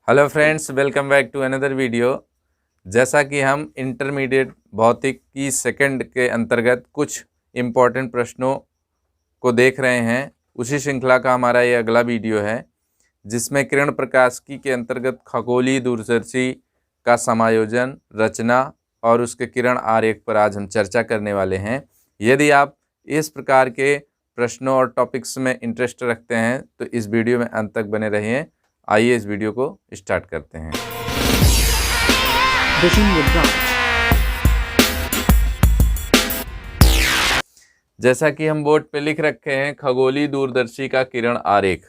Hello friends, welcome back to another video. जैसा कि हम इंटरमीडिएट भौतिक की सेकंड के अंतर्गत कुछ इम्पॉर्टेंट प्रश्नों को देख रहे हैं, उसी श्रृंखला का हमारा ये अगला वीडियो है, जिसमें किरण प्रकाशिकी के अंतर्गत खगोलीय दूरदर्शी का समायोजन, रचना और उसके किरण आरेख पर आज हम चर्चा करने वाले हैं। यदि आप इस प्रकार के प्रश्नों और टॉपिक्स में इंटरेस्ट रखते हैं तो इस वीडियो में अंत तक बने रहिए। आइए इस वीडियो को स्टार्ट करते हैं। जैसा कि हम बोर्ड पे लिख रखे हैं, खगोलीय दूरदर्शी का किरण आरेख।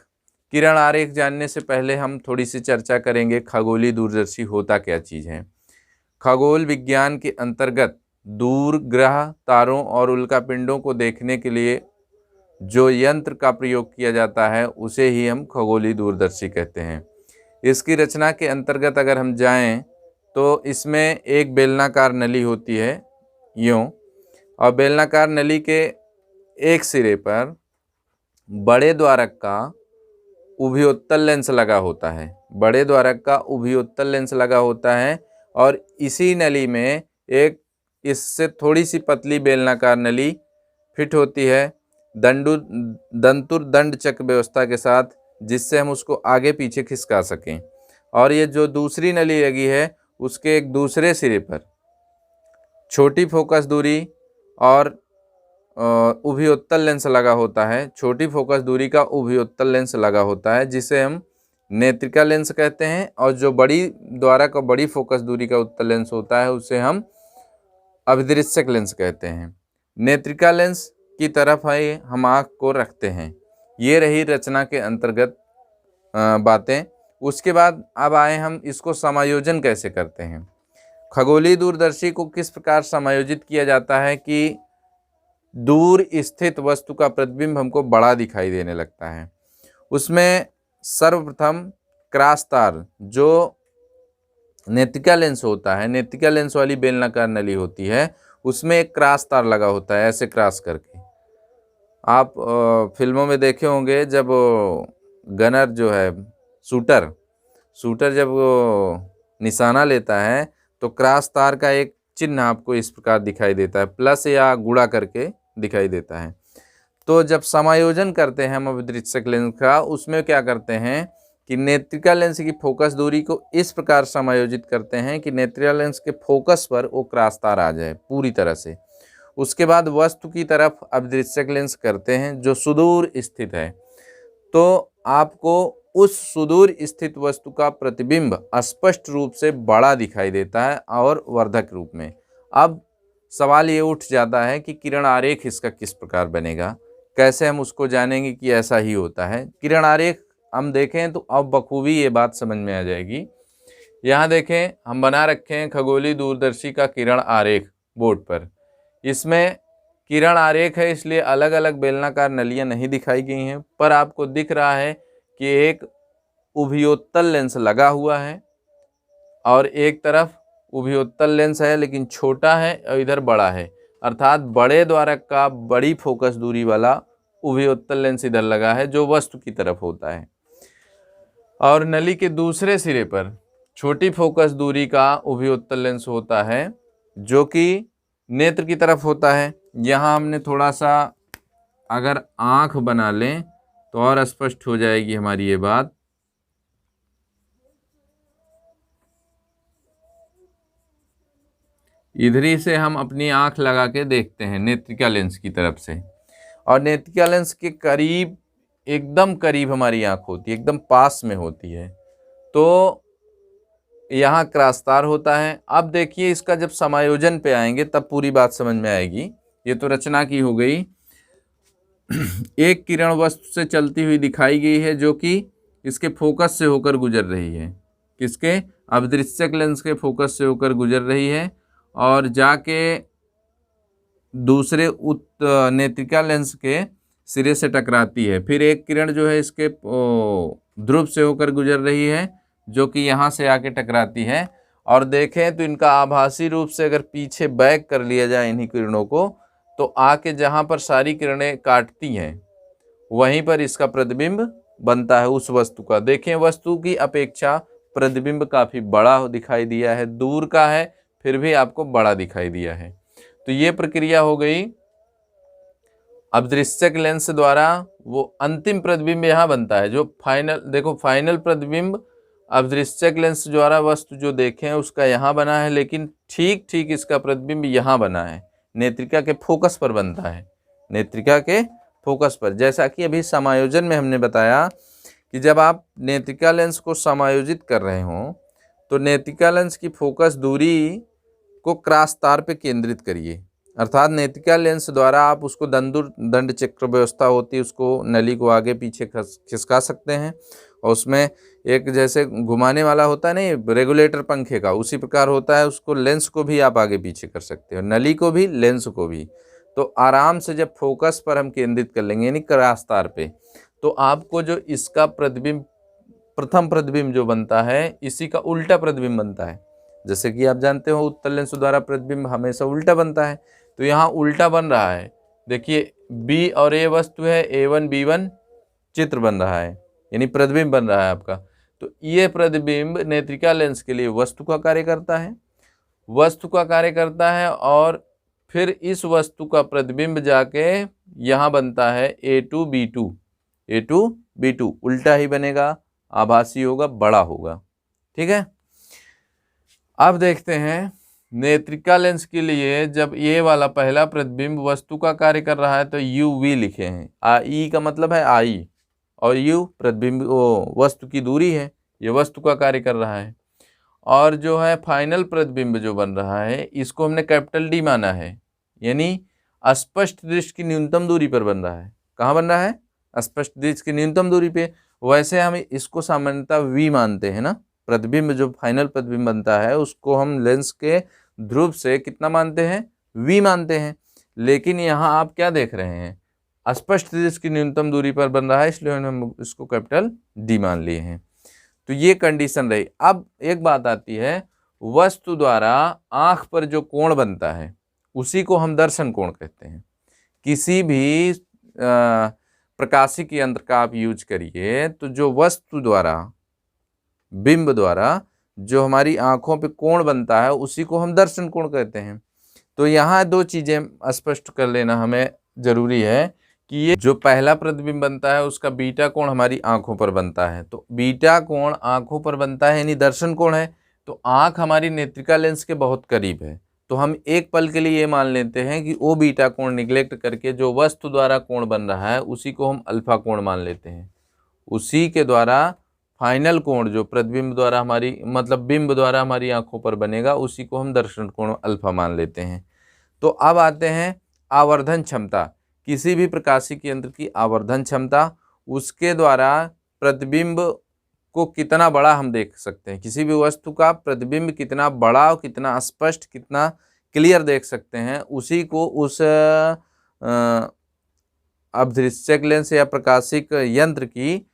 किरण आरेख जानने से पहले हम थोड़ी सी चर्चा करेंगे खगोलीय दूरदर्शी होता क्या चीज़ है। खगोल विज्ञान के अंतर्गत दूर ग्रह, तारों और उल्कापिंडों को देखने के लिए जो यंत्र का प्रयोग किया जाता है उसे ही हम खगोलीय दूरदर्शी कहते हैं। इसकी रचना के अंतर्गत अगर हम जाएं तो इसमें एक बेलनाकार नली होती है यूँ, और बेलनाकार नली के एक सिरे पर बड़े द्वारक का उभयोत्तल लेंस लगा होता है। बड़े द्वारक का उभयोत्तल लेंस लगा होता है और इसी नली में एक इससे थोड़ी सी पतली बेलनाकार नली फिट होती है दंतुर दंड चक्र व्यवस्था के साथ, जिससे हम उसको आगे पीछे खिसका सकें। और ये जो दूसरी नली लगी है उसके एक दूसरे सिरे पर छोटी फोकस दूरी और उभयोत्तल लेंस लगा होता है। छोटी फोकस दूरी का उभयोत्तल लेंस लगा होता है जिसे हम नेत्रिका लेंस कहते हैं, और जो बड़ी द्वारक और बड़ी फोकस दूरी का उत्तल लेंस होता है उसे हम अभिदृश्यक लेंस कहते हैं। नेत्रिका लेंस की तरफ है हम आँख को रखते हैं। ये रही रचना के अंतर्गत बातें। उसके बाद अब आए हम इसको समायोजन कैसे करते हैं। खगोलीय दूरदर्शी को किस प्रकार समायोजित किया जाता है कि दूर स्थित वस्तु का प्रतिबिंब हमको बड़ा दिखाई देने लगता है। उसमें सर्वप्रथम क्रॉस तार, जो नेत्रिका लेंस होता है, नेत्रिका लेंस वाली बेलनाकार नली होती है, उसमें एक क्रॉस तार लगा होता है, ऐसे क्रॉस करके। आप फिल्मों में देखे होंगे जब गनर जो है शूटर जब वो निशाना लेता है तो क्रॉस तार का एक चिन्ह आपको इस प्रकार दिखाई देता है, प्लस या गुणा करके दिखाई देता है। तो जब समायोजन करते हैं हम अभिदृश्यक लेंस का, उसमें क्या करते हैं कि नेत्रिका लेंस की फोकस दूरी को इस प्रकार समायोजित करते हैं कि नेत्रिका लेंस के फोकस पर वो क्रॉस तार आ जाए पूरी तरह से। उसके बाद वस्तु की तरफ अभिदृश्यक लेंस करते हैं जो सुदूर स्थित है, तो आपको उस सुदूर स्थित वस्तु का प्रतिबिंब स्पष्ट रूप से बड़ा दिखाई देता है और वर्धक रूप में। अब सवाल ये उठ जाता है कि किरण आरेख इसका किस प्रकार बनेगा, कैसे हम उसको जानेंगे कि ऐसा ही होता है। किरण आरेख हम देखें तो अब बखूबी ये बात समझ में आ जाएगी। यहाँ देखें, हम बना रखे हैं खगोलीय दूरदर्शी का किरण आरेख बोर्ड पर। इसमें किरण आरेख है इसलिए अलग अलग बेलनाकार नलियाँ नहीं दिखाई गई हैं, पर आपको दिख रहा है कि एक उभयोत्तल लेंस लगा हुआ है और एक तरफ उभयोत्तल लेंस है लेकिन छोटा है और इधर बड़ा है, अर्थात बड़े द्वारक का बड़ी फोकस दूरी वाला उभयोत्तल लेंस इधर लगा है जो वस्तु की तरफ होता है, और नली के दूसरे सिरे पर छोटी फोकस दूरी का उभयोत्तल लेंस होता है जो कि नेत्र की तरफ होता है। यहाँ हमने थोड़ा सा अगर आँख बना लें तो और स्पष्ट हो जाएगी हमारी ये बात। इधरी से हम अपनी आँख लगा के देखते हैं नेत्रिका लेंस की तरफ से, और नेत्रिका लेंस के करीब, एकदम करीब हमारी आँख होती है, एकदम पास में होती है, तो यहाँ क्रॉस तार होता है। अब देखिए इसका जब समायोजन पे आएंगे तब पूरी बात समझ में आएगी। ये तो रचना की हो गई। एक किरण वस्तु से चलती हुई दिखाई गई है जो कि इसके फोकस से होकर गुजर रही है, किसके, अभिदृश्यक लेंस के फोकस से होकर गुजर रही है और जाके दूसरे नेत्रिका लेंस के सिरे से टकराती है। फिर एक किरण जो है इसके ध्रुव से होकर गुजर रही है जो कि यहाँ से आके टकराती है, और देखें तो इनका आभासी रूप से अगर पीछे बैक कर लिया जाए इन्हीं किरणों को, तो आके जहाँ पर सारी किरणें काटती हैं वहीं पर इसका प्रतिबिंब बनता है उस वस्तु का। देखें वस्तु की अपेक्षा प्रतिबिंब काफ़ी बड़ा दिखाई दिया है, दूर का है फिर भी आपको बड़ा दिखाई दिया है। तो ये प्रक्रिया हो गई अदृश्यक लेंस द्वारा। वो अंतिम प्रतिबिंब यहाँ बनता है जो फाइनल, देखो फाइनल प्रतिबिंब अदृश्यक लेंस द्वारा वस्तु जो देखें उसका यहाँ बना है, लेकिन ठीक ठीक इसका प्रतिबिंब यहाँ बना है, नेत्रिका के फोकस पर बनता है, नेत्रिका के फोकस पर। जैसा कि अभी समायोजन में हमने बताया कि जब आप नेत्रिका लेंस को समायोजित कर रहे हों तो नेत्रिका लेंस की फोकस दूरी को क्रॉस तार पे केंद्रित करिए, अर्थात नेत्रिका लेंस द्वारा आप उसको दंड चक्र व्यवस्था होती है, उसको नली को आगे पीछे खिसका सकते हैं, और उसमें एक जैसे घुमाने वाला होता है नहीं रेगुलेटर पंखे का, उसी प्रकार होता है, उसको लेंस को भी आप आगे पीछे कर सकते हो, नली को भी लेंस को भी। तो आराम से जब फोकस पर हम केंद्रित कर लेंगे यानी क्रॉस तार पे, तो आपको जो इसका प्रतिबिंब, प्रथम प्रतिबिंब जो बनता है इसी का उल्टा प्रतिबिंब बनता है। जैसे कि आप जानते हो उत्तल लेंस द्वारा प्रतिबिंब हमेशा उल्टा बनता है, तो यहाँ उल्टा बन रहा है। देखिए बी और ए वस्तु है, A1 B1 चित्र बन रहा है यानी प्रतिबिंब बन रहा है आपका। तो ये प्रतिबिंब नेत्रिका लेंस के लिए वस्तु का कार्य करता है, वस्तु का कार्य करता है, और फिर इस वस्तु का प्रतिबिंब जाके यहाँ बनता है A2 B2, A2 B2 उल्टा ही बनेगा, आभासी होगा, बड़ा होगा। ठीक है, अब देखते हैं नेत्रिका लेंस के लिए जब ये वाला पहला प्रतिबिंब वस्तु का कार्य कर रहा है तो UV लिखे हैं, ई का मतलब है आई, और U प्रतिबिंब वस्तु की दूरी है, ये वस्तु का कार्य कर रहा है। और जो है फाइनल प्रतिबिंब जो बन रहा है इसको हमने कैपिटल D माना है, यानी अस्पष्ट दृष्टि की न्यूनतम दूरी पर बन रहा है। कहाँ बन रहा है? अस्पष्ट दृष्टि की न्यूनतम दूरी पे। वैसे हम इसको सामान्यतः V मानते हैं ना, प्रतिबिंब जो फाइनल प्रतिबिंब बनता है उसको हम लेंस के ध्रुव से कितना मानते हैं? V मानते हैं। लेकिन यहाँ आप क्या देख रहे हैं? अस्पष्ट दृष्टि की न्यूनतम दूरी पर बन रहा है, इसलिए हम इसको कैपिटल D मान लिए हैं। तो ये कंडीशन रही। अब एक बात आती है, वस्तु द्वारा आँख पर जो कोण बनता है उसी को हम दर्शन कोण कहते हैं। किसी भी प्रकाशिक यंत्र का आप यूज करिए तो जो वस्तु द्वारा, बिंब द्वारा जो हमारी आंखों पे कोण बनता है उसी को हम दर्शन कोण कहते हैं। तो यहाँ दो चीज़ें स्पष्ट कर लेना हमें ज़रूरी है कि ये जो पहला प्रतिबिंब बनता है उसका बीटा कोण हमारी आंखों पर बनता है। तो बीटा कोण आंखों पर बनता है यानी दर्शन कोण है, तो आंख हमारी नेत्रिका लेंस के बहुत करीब है। तो हम एक पल के लिए ये मान लेते हैं कि वो बीटा कोण निगलेक्ट करके जो वस्तु द्वारा कोण बन रहा है उसी को हम अल्फा कोण मान लेते हैं। उसी के द्वारा फाइनल कोण जो प्रतिबिंब द्वारा हमारी, मतलब बिंब द्वारा हमारी आंखों पर बनेगा, उसी को हम दर्शन कोण अल्फा मान लेते हैं। तो अब आते हैं आवर्धन क्षमता। किसी भी प्रकाशिक यंत्र की आवर्धन क्षमता, उसके द्वारा प्रतिबिंब को कितना बड़ा हम देख सकते हैं, किसी भी वस्तु का प्रतिबिंब कितना बड़ा और कितना स्पष्ट, कितना क्लियर देख सकते हैं, उसी को उस अदृश्यक लेंस या प्रकाशिक यंत्र की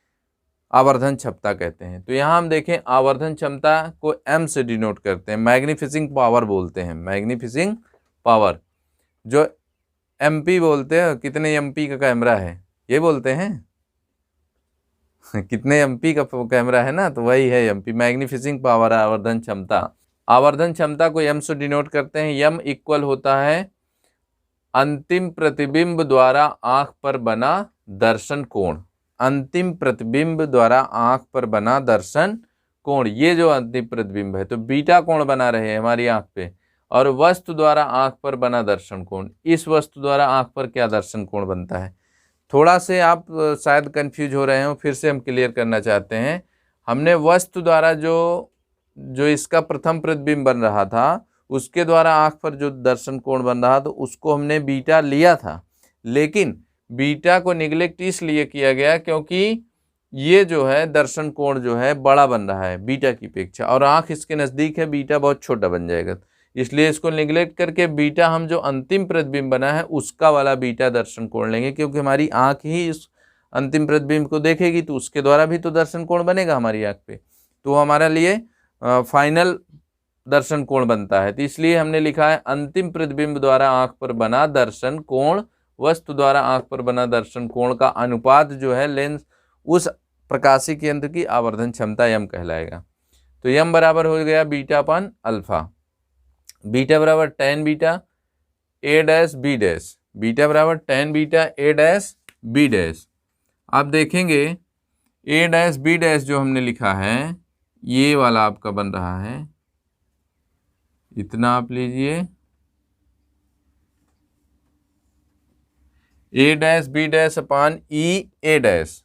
आवर्धन क्षमता कहते हैं। तो यहाँ हम देखें आवर्धन क्षमता को M से डिनोट करते हैं, मैग्नीफिसिंग पावर बोलते हैं, मैग्नीफिसिंग पावर जो MP बोलते हैं। कितने MP का कैमरा है ये बोलते हैं कितने MP का कैमरा है ना, तो वही है MP, मैग्नीफिसिंग पावर आवर्धन क्षमता। आवर्धन क्षमता को M से डिनोट करते हैं। M इक्वल होता है अंतिम प्रतिबिंब द्वारा आंख पर बना दर्शन कोण, अंतिम प्रतिबिंब द्वारा आंख पर बना दर्शन कोण, ये जो अंतिम प्रतिबिंब है तो बीटा कोण बना रहे हैं हमारी आंख पे, और वस्तु द्वारा आंख पर बना दर्शन कोण, इस वस्तु द्वारा आंख पर क्या दर्शन कोण बनता है। थोड़ा से आप शायद कंफ्यूज हो रहे हो, फिर से हम क्लियर करना चाहते हैं। हमने वस्तु द्वारा जो इसका प्रथम प्रतिबिंब बन रहा था उसके द्वारा आंख पर जो दर्शन कोण बन रहा तो उसको हमने बीटा लिया था, लेकिन बीटा को निगलेक्ट इसलिए किया गया क्योंकि ये जो है दर्शन कोण जो है बड़ा बन रहा है बीटा की अपेक्षा, और आंख इसके नज़दीक है, बीटा बहुत छोटा बन जाएगा, इसलिए इसको निगलेक्ट करके बीटा हम जो अंतिम प्रतिबिंब बना है उसका वाला बीटा दर्शन कोण लेंगे, क्योंकि हमारी आंख ही इस अंतिम प्रतिबिंब को देखेगी तो उसके द्वारा भी तो दर्शन कोण बनेगा हमारी आंख पे, तो हमारे लिए फाइनल दर्शन कोण बनता है। तो इसलिए हमने लिखा है अंतिम प्रतिबिंब द्वारा आंख पर बना दर्शन कोण वस्तु द्वारा आंख पर बना दर्शन कोण का अनुपात जो है लेंस उस प्रकाशिक यंत्र की आवर्धन क्षमता M कहलाएगा। तो यम बराबर हो गया बीटा अपन अल्फा, बीटा बराबर tan beta A dash B dash, beta बराबर tan beta A dash B dash. आप देखेंगे ए डैश बी डैश जो हमने लिखा है ये वाला आपका बन रहा है, इतना आप लीजिए, ए डैश बी डैश अपान ई ए डैश,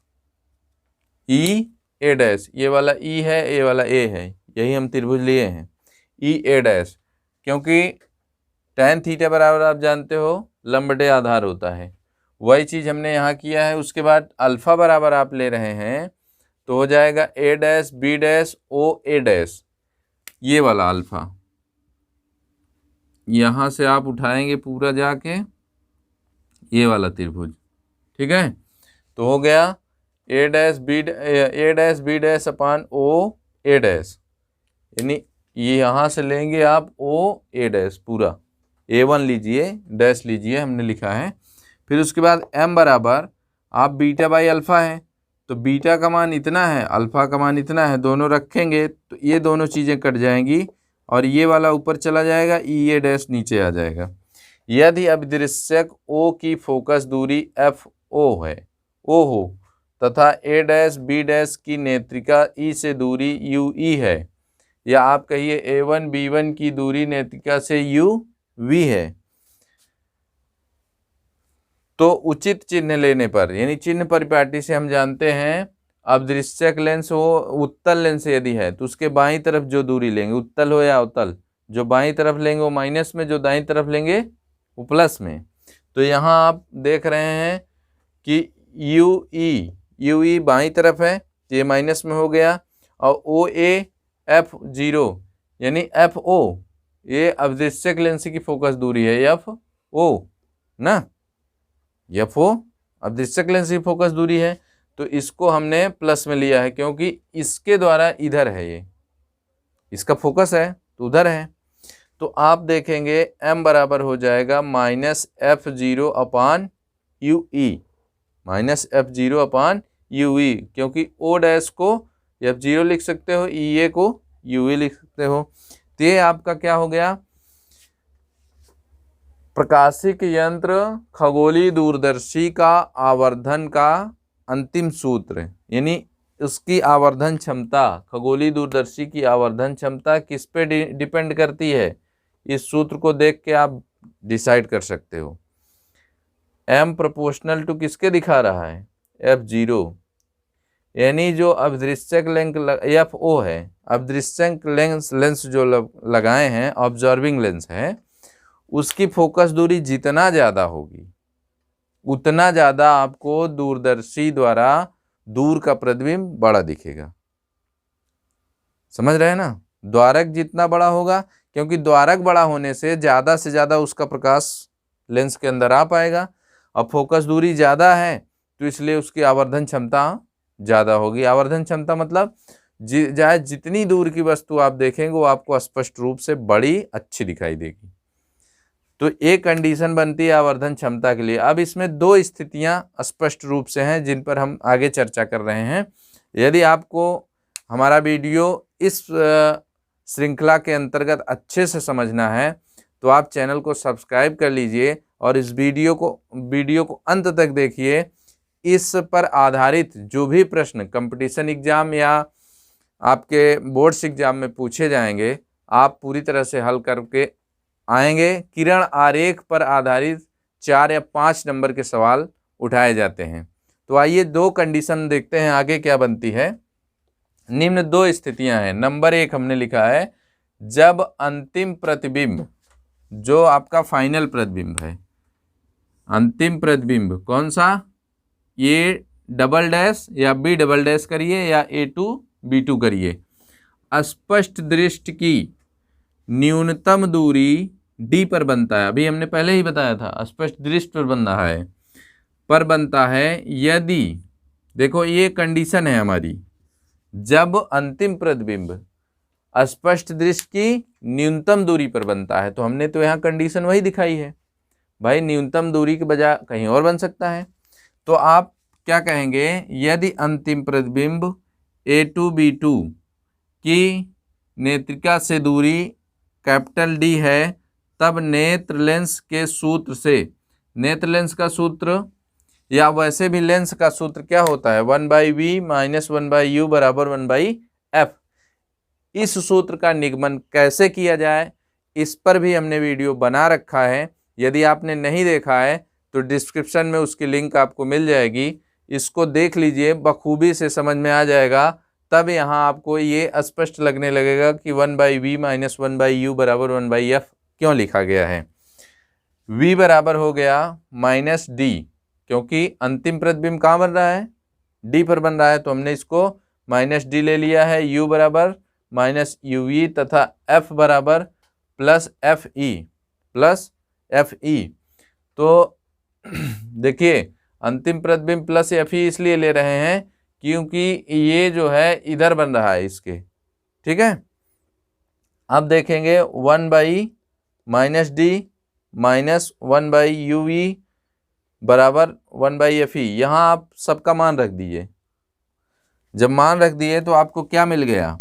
ई ए डैश, ये वाला ई है, ये वाला ए है, यही हम त्रिभुज लिए हैं ई ए डैश, क्योंकि tan थीटा बराबर आप जानते हो लंब बटे आधार होता है, वही चीज़ हमने यहाँ किया है। उसके बाद अल्फा बराबर आप ले रहे हैं तो हो जाएगा ए डैश बी डैश ओ ए डैश, ये वाला अल्फा यहाँ से आप उठाएंगे पूरा जाके ये वाला त्रिभुज, ठीक है। तो हो गया ए डैश बी डैश अपान ओ ए डैश, यानी ये यहाँ से लेंगे आप ओ ए डैश पूरा, A1 लीजिए डैश लीजिए, हमने लिखा है। फिर उसके बाद m बराबर आप बीटा बाई अल्फ़ा है, तो बीटा का मान इतना है, अल्फ़ा का मान इतना है, दोनों रखेंगे तो ये दोनों चीज़ें कट जाएंगी और ये वाला ऊपर चला जाएगा, ई ए डैश नीचे आ जाएगा। यदि अभिदृश्यक O की फोकस दूरी FO है, O हो, तथा A डैश B डैश की नेत्रिका E से दूरी UE है, या आप कहिए A1 B1 की दूरी नेत्रिका से UV है, तो उचित चिन्ह लेने पर, यानी चिन्ह परिपाटी से हम जानते हैं अभिदृश्यक लेंस हो, उत्तल लेंस यदि है तो उसके बाईं तरफ जो दूरी लेंगे, उत्तल हो या अवतल, जो बाईं तरफ लेंगे वो माइनस में, जो दाईं तरफ लेंगे वो प्लस में। तो यहाँ आप देख रहे हैं कि UE बाईं तरफ है, ये माइनस में हो गया, और OA F0 यानी FO ये अभिदृश्यक लेंस की फोकस दूरी है, FO ना, FO अभिदृश्यक लेंस की फोकस दूरी है, तो इसको हमने प्लस में लिया है क्योंकि इसके द्वारा इधर है, ये इसका फोकस है तो उधर है। तो आप देखेंगे m बराबर हो जाएगा -F0 अपान UE, -F0 अपान UE, क्योंकि O डैश को F0 लिख सकते हो, EA को UE लिख सकते हो। तो ये आपका क्या हो गया, प्रकाशिक यंत्र खगोलीय दूरदर्शी का आवर्धन का अंतिम सूत्र, यानी उसकी आवर्धन क्षमता, खगोलीय दूरदर्शी की आवर्धन क्षमता किस पे डिपेंड करती है, इस सूत्र को देख के आप डिसाइड कर सकते हो। m प्रोपोर्शनल टू किसके दिखा रहा है, F0, यानी जो अभिदृश्यक लेंस FO है, अभिदृश्यक लेंस जो लगाए हैं, ऑब्जर्विंग लेंस है, उसकी फोकस दूरी जितना ज़्यादा होगी उतना ज़्यादा आपको दूरदर्शी द्वारा दूर का प्रतिबिंब बड़ा दिखेगा। समझ रहे हैं ना, द्वारक जितना बड़ा होगा, क्योंकि द्वारक बड़ा होने से ज़्यादा उसका प्रकाश लेंस के अंदर आ पाएगा, और फोकस दूरी ज़्यादा है तो इसलिए उसकी आवर्धन क्षमता ज़्यादा होगी। आवर्धन क्षमता मतलब चाहे जितनी दूर की वस्तु आप देखेंगे वो आपको स्पष्ट रूप से बड़ी अच्छी दिखाई देगी। तो एक कंडीशन बनती है आवर्धन क्षमता के लिए। अब इसमें दो स्थितियां स्पष्ट रूप से हैं जिन पर हम आगे चर्चा कर रहे हैं। यदि आपको हमारा वीडियो इस श्रृंखला के अंतर्गत अच्छे से समझना है तो आप चैनल को सब्सक्राइब कर लीजिए और इस वीडियो को अंत तक देखिए। इस पर आधारित जो भी प्रश्न कंपटीशन एग्जाम या आपके बोर्ड्स एग्जाम में पूछे जाएंगे आप पूरी तरह से हल करके आएंगे। किरण आरेख पर आधारित 4 या 5 नंबर के सवाल उठाए जाते हैं। तो आइए दो कंडीशन देखते हैं आगे क्या बनती है। निम्न दो स्थितियां हैं। नंबर 1 हमने लिखा है जब अंतिम प्रतिबिंब, जो आपका फाइनल प्रतिबिंब है, अंतिम प्रतिबिंब कौन सा, ये डबल डैश या बी डबल डैश करिए या A2 B2 करिए, स्पष्ट दृष्टि की न्यूनतम दूरी D पर बनता है। अभी हमने पहले ही बताया था स्पष्ट दृष्टि पर बन रहा है, पर बनता है यदि, देखो ये कंडीशन है हमारी, जब अंतिम प्रतिबिंब स्पष्ट दृष्टि की न्यूनतम दूरी पर बनता है। तो हमने तो यहाँ कंडीशन वही दिखाई है भाई, न्यूनतम दूरी के बजाय कहीं और बन सकता है। तो आप क्या कहेंगे, यदि अंतिम प्रतिबिंब A2 B2 की नेत्रिका से दूरी कैपिटल डी है, तब नेत्र लेंस के सूत्र से, नेत्र लेंस का सूत्र या वैसे भी लेंस का सूत्र क्या होता है, 1/v माइनस 1/u बराबर 1/f। इस सूत्र का निगमन कैसे किया जाए, इस पर भी हमने वीडियो बना रखा है। यदि आपने नहीं देखा है तो डिस्क्रिप्शन में उसकी लिंक आपको मिल जाएगी, इसको देख लीजिए, बखूबी से समझ में आ जाएगा। तब यहाँ आपको ये स्पष्ट लगने लगेगा कि 1/v माइनस 1/u बराबर 1/f क्यों लिखा गया है। v बराबर हो गया माइनस डी, क्योंकि अंतिम प्रतिबिंब कहाँ बन रहा है, डी पर बन रहा है, तो हमने इसको माइनस डी ले लिया है। u बराबर माइनस uv तथा f बराबर प्लस fe। तो देखिए अंतिम प्रतिबिंब प्लस fe इसलिए ले रहे हैं क्योंकि ये जो है इधर बन रहा है इसके, ठीक है। अब देखेंगे 1 माइनस डी माइनस 1/uv बराबर 1/fe। यहाँ आप सबका मान रख दीजिए। जब मान रख दिए तो आपको क्या मिल गया,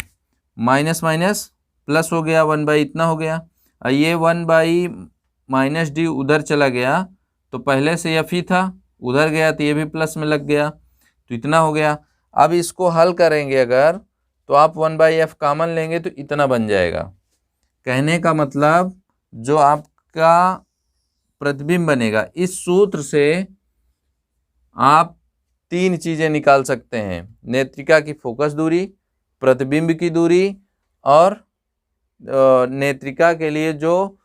माइनस माइनस प्लस हो गया, 1 इतना हो गया। और ये 1 माइनस डी उधर चला गया तो पहले से fe था, उधर गया तो ये भी प्लस में लग गया, तो इतना हो गया। अब इसको हल करेंगे अगर, तो आप 1/f कॉमन लेंगे तो इतना बन जाएगा। कहने का मतलब जो आपका प्रतिबिंब बनेगा, इस सूत्र से आप तीन चीजें निकाल सकते हैं, नेत्रिका की फोकस दूरी, प्रतिबिंब की दूरी और नेत्रिका के लिए जो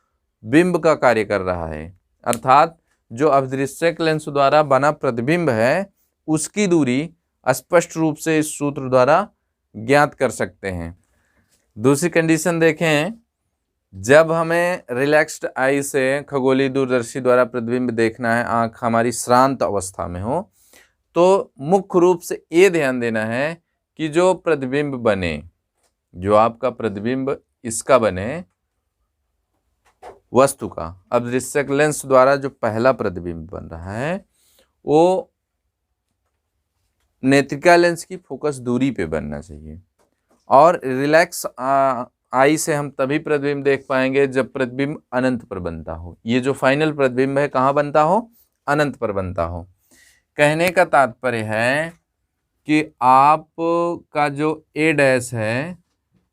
बिंब का कार्य कर रहा है, अर्थात जो अभिदृश्यक लेंस द्वारा बना प्रतिबिंब है उसकी दूरी स्पष्ट रूप से इस सूत्र द्वारा ज्ञात कर सकते हैं। दूसरी कंडीशन देखें, जब हमें रिलैक्स्ड आई से खगोलीय दूरदर्शी द्वारा प्रतिबिंब देखना है, आंख हमारी श्रांत अवस्था में हो, तो मुख्य रूप से ये ध्यान देना है कि जो प्रतिबिंब बने, जो आपका प्रतिबिंब इसका बने वस्तु का, अभिदृश्यक लेंस द्वारा जो पहला प्रतिबिंब बन रहा है वो नेत्रिका लेंस की फोकस दूरी पे बनना चाहिए। और रिलैक्स आई से हम तभी प्रतिबिंब देख पाएंगे जब प्रतिबिंब अनंत पर बनता हो। ये जो फाइनल प्रतिबिंब है कहाँ बनता हो, अनंत पर बनता हो। कहने का तात्पर्य है कि आप का जो ए डैश है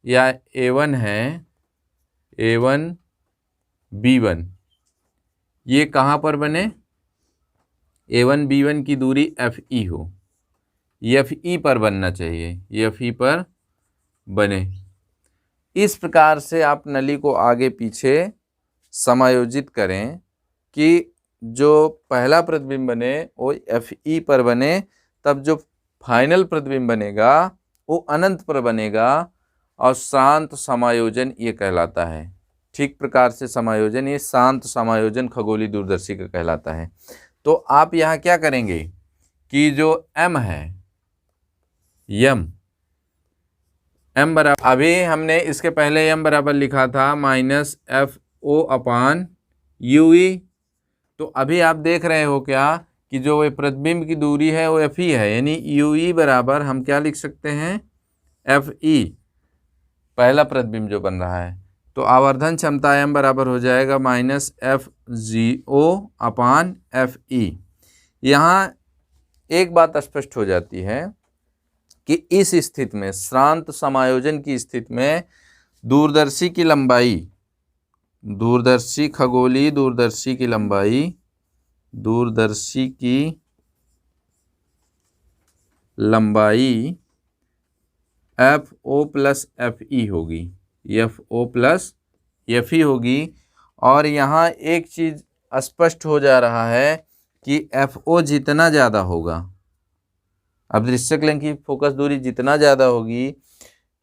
या A1 है, A1 B1, ये कहाँ पर बने, A1 B1 की दूरी FE हो, FE पर बनना चाहिए, FE पर बने। इस प्रकार से आप नली को आगे पीछे समायोजित करें कि जो पहला प्रतिबिंब बने वो FE पर बने, तब जो फाइनल प्रतिबिंब बनेगा वो अनंत पर बनेगा और शांत समायोजन ये कहलाता है। ठीक प्रकार से समायोजन, ये शांत समायोजन खगोलीय दूरदर्शी का कहलाता है। तो आप यहाँ क्या करेंगे कि जो m है, m बराबर, अभी हमने इसके पहले m बराबर लिखा था माइनस FO/UE। तो अभी आप देख रहे हो क्या कि जो ये प्रतिबिंब की दूरी है वो FE है, यानी UE बराबर हम क्या लिख सकते हैं, FE, पहला प्रतिबिंब जो बन रहा है। तो आवर्धन क्षमता m बराबर हो जाएगा माइनस FGO/FE। यहाँ एक बात स्पष्ट हो जाती है कि इस स्थिति में, श्रांत समायोजन की स्थिति में, दूरदर्शी की लंबाई, दूरदर्शी खगोलीय दूरदर्शी की लंबाई, दूरदर्शी की लंबाई FO+FE होगी, FO+FE होगी। और यहाँ एक चीज़ स्पष्ट हो जा रहा है कि FO जितना ज़्यादा होगा, अभिदृश्यक लेंस की फोकस दूरी जितना ज़्यादा होगी,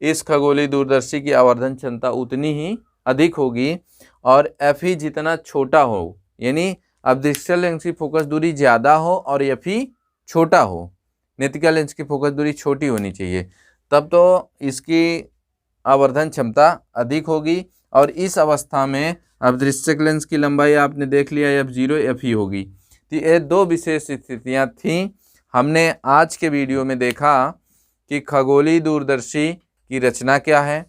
इस खगोलीय दूरदर्शी की आवर्धन क्षमता उतनी ही अधिक होगी। और FE जितना छोटा हो, यानी अभिदृश्यक लेंस की फोकस दूरी ज़्यादा हो और FE छोटा हो, नेत्रिका लेंस की फोकस दूरी छोटी होनी चाहिए, तब तो इसकी आवर्धन क्षमता अधिक होगी। और इस अवस्था में अभिदृश्यक लेंस की लंबाई आपने देख लिया F0 FE होगी। तो ये दो विशेष स्थितियाँ थीं। हमने आज के वीडियो में देखा कि खगोलीय दूरदर्शी की रचना क्या है,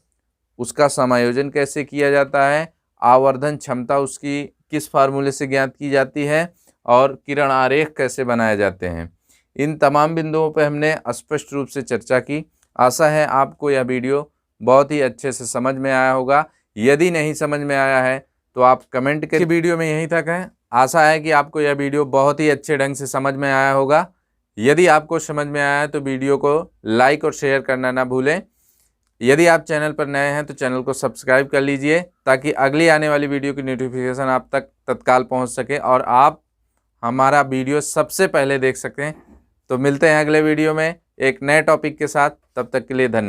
उसका समायोजन कैसे किया जाता है, आवर्धन क्षमता उसकी किस फार्मूले से ज्ञात की जाती है और किरण आरेख कैसे बनाए जाते हैं। इन तमाम बिंदुओं पर हमने स्पष्ट रूप से चर्चा की। आशा है आपको यह वीडियो बहुत ही अच्छे से समझ में आया होगा। यदि नहीं समझ में आया है तो आप कमेंट करिए। वीडियो में यहीं तक है। आशा है कि आपको यह वीडियो बहुत ही अच्छे ढंग से समझ में आया होगा। यदि आपको समझ में आया है तो वीडियो को लाइक और शेयर करना ना भूलें। यदि आप चैनल पर नए हैं तो चैनल को सब्सक्राइब कर लीजिए ताकि अगली आने वाली वीडियो की नोटिफिकेशन आप तक तत्काल पहुंच सके और आप हमारा वीडियो सबसे पहले देख सकें। तो मिलते हैं अगले वीडियो में एक नए टॉपिक के साथ। तब तक के लिए धन्यवाद।